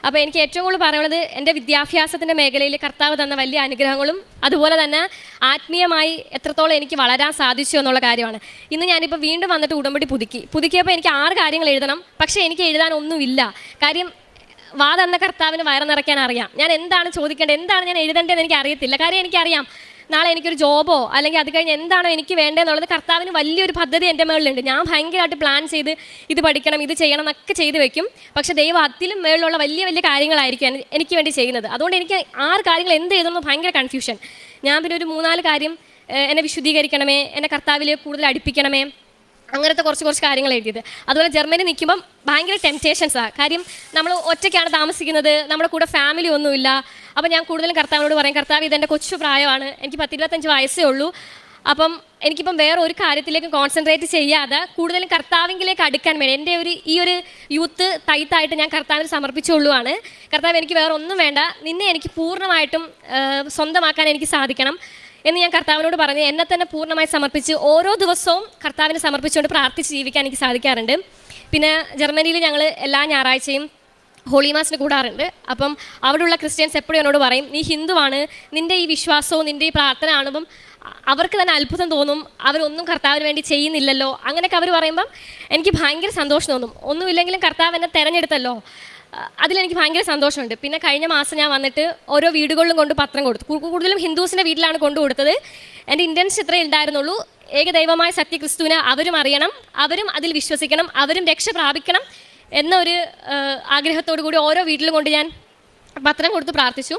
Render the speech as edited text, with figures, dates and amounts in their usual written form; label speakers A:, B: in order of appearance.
A: അപ്പോൾ എനിക്ക് ഏറ്റവും കൂടുതൽ പറയുന്നത് എൻ്റെ വിദ്യാഭ്യാസത്തിൻ്റെ മേഖലയിൽ കർത്താവ് തന്ന വലിയ അനുഗ്രഹങ്ങളും അതുപോലെ തന്നെ ആത്മീയമായി എത്രത്തോളം എനിക്ക് വളരാൻ സാധിച്ചു എന്നുള്ള കാര്യമാണ്. ഇന്ന് ഞാനിപ്പോൾ വീണ്ടും വന്നിട്ട് ഉടമ്പടി പുതുക്കിയപ്പോൾ എനിക്ക് 6 കാര്യങ്ങൾ എഴുതണം. പക്ഷേ എനിക്ക് എഴുതാനൊന്നുമില്ല. കാര്യം തന്ന കർത്താവിന് വയറ് നിറയ്ക്കാൻ അറിയാം. ഞാൻ എന്താണ് ചോദിക്കേണ്ടത്, എന്താണ് ഞാൻ എഴുതേണ്ടതെന്ന് എനിക്ക് അറിയത്തില്ല. കാര്യം എനിക്കറിയാം നാളെ എനിക്കൊരു ജോബോ അല്ലെങ്കിൽ അത് കഴിഞ്ഞ് എന്താണോ എനിക്ക് വേണ്ടതെന്നുള്ളത് കർത്താവിന് വലിയൊരു പദ്ധതി എൻ്റെ മേളിലുണ്ട്. ഞാൻ ഭയങ്കരമായിട്ട് പ്ലാൻ ചെയ്ത് ഇത് പഠിക്കണം, ഇത് ചെയ്യണം എന്നൊക്കെ ചെയ്ത് വെക്കും. പക്ഷേ ദൈവം അതിലും മേളിലുള്ള വലിയ വലിയ കാര്യങ്ങളായിരിക്കും എനിക്ക് വേണ്ടി ചെയ്യുന്നത്. അതുകൊണ്ട് എനിക്ക് 6 കാര്യങ്ങൾ എന്ത് ചെയ്തെന്ന് ഭയങ്കര കൺഫ്യൂഷൻ. ഞാൻ പിന്നെ ഒരു 3-4 കാര്യം എന്നെ വിശുദ്ധീകരിക്കണമേ, എന്നെ കർത്താവിലേക്ക് കൂടുതൽ അടുപ്പിക്കണമേ, അങ്ങനത്തെ കുറച്ച് കാര്യങ്ങൾ എഴുതിയത്. അതുപോലെ ജർമ്മനി നിൽക്കുമ്പം ഭയങ്കര ടെംപ്റ്റേഷൻസാണ്. കാര്യം നമ്മൾ ഒറ്റയ്ക്കാണ് താമസിക്കുന്നത്, നമ്മുടെ കൂടെ ഫാമിലി ഒന്നുമില്ല. അപ്പോൾ ഞാൻ കൂടുതലും കർത്താവിനോട് പറയും, കർത്താവ് ഇതെൻ്റെ കൊച്ചു പ്രായമാണ്, എനിക്ക് 10-25 വയസ്സേ ഉള്ളൂ. അപ്പം എനിക്കിപ്പം വേറെ ഒരു കാര്യത്തിലേക്ക് കോൺസെൻട്രേറ്റ് ചെയ്യാതെ കൂടുതലും കർത്താവിലേക്ക് അടുക്കാൻ വേണ്ടി എൻ്റെ ഈ ഒരു യൂത്ത് തൈത്തായിട്ട് ഞാൻ കർത്താവിന് സമർപ്പിച്ചുകൊള്ളുവാണ്. കർത്താവ് എനിക്ക് വേറെ ഒന്നും വേണ്ട, നിന്നെ എനിക്ക് പൂർണ്ണമായിട്ടും സ്വന്തമാക്കാൻ എനിക്ക് സാധിക്കണം എന്ന് ഞാൻ കർത്താവിനോട് പറഞ്ഞ് എന്നെ തന്നെ പൂർണ്ണമായി സമർപ്പിച്ച് ഓരോ ദിവസവും കർത്താവിനെ സമർപ്പിച്ചുകൊണ്ട് പ്രാർത്ഥിച്ച് ജീവിക്കാൻ എനിക്ക് സാധിക്കാറുണ്ട്. പിന്നെ ജർമ്മനിയിൽ ഞങ്ങൾ എല്ലാ ഞായറാഴ്ചയും ഹോളി മാസിന് കൂടാറുണ്ട്. അപ്പം അവിടെയുള്ള ക്രിസ്ത്യൻസ് എപ്പോഴും എന്നോട് പറയും, നീ ഹിന്ദുവാണ്, നിൻ്റെ ഈ വിശ്വാസവും നിൻ്റെ ഈ പ്രാർത്ഥന കാണുമ്പം അവർക്ക് തന്നെ അത്ഭുതം തോന്നും, അവരൊന്നും കർത്താവിന് വേണ്ടി ചെയ്യുന്നില്ലല്ലോ. അങ്ങനെയൊക്കെ അവർ പറയുമ്പം എനിക്ക് ഭയങ്കര സന്തോഷം തോന്നും. ഒന്നുമില്ലെങ്കിലും കർത്താവ് എന്നെ തിരഞ്ഞെടുത്തല്ലോ, അതിലെനിക്ക് ഭയങ്കര സന്തോഷമുണ്ട്. പിന്നെ കഴിഞ്ഞ മാസം ഞാൻ വന്നിട്ട് ഓരോ വീടുകളിലും കൊണ്ട് പത്രം കൊടുത്തു. കൂടുതലും ഹിന്ദുസിൻ്റെ വീട്ടിലാണ് കൊണ്ടു കൊടുത്തത്. എൻ്റെ ഇൻറ്റൻഷൻ ഇത്രയേ ഉണ്ടായിരുന്നുള്ളൂ, ഏകദൈവമായ സത്യക്രിസ്തുവിനെ അവരും അറിയണം, അവരും അതിൽ വിശ്വസിക്കണം, അവരും രക്ഷ പ്രാപിക്കണം എന്നൊരു ആഗ്രഹത്തോടു കൂടി ഓരോ വീട്ടിലും കൊണ്ട് ഞാൻ പത്രം കൊടുത്ത് പ്രാർത്ഥിച്ചു.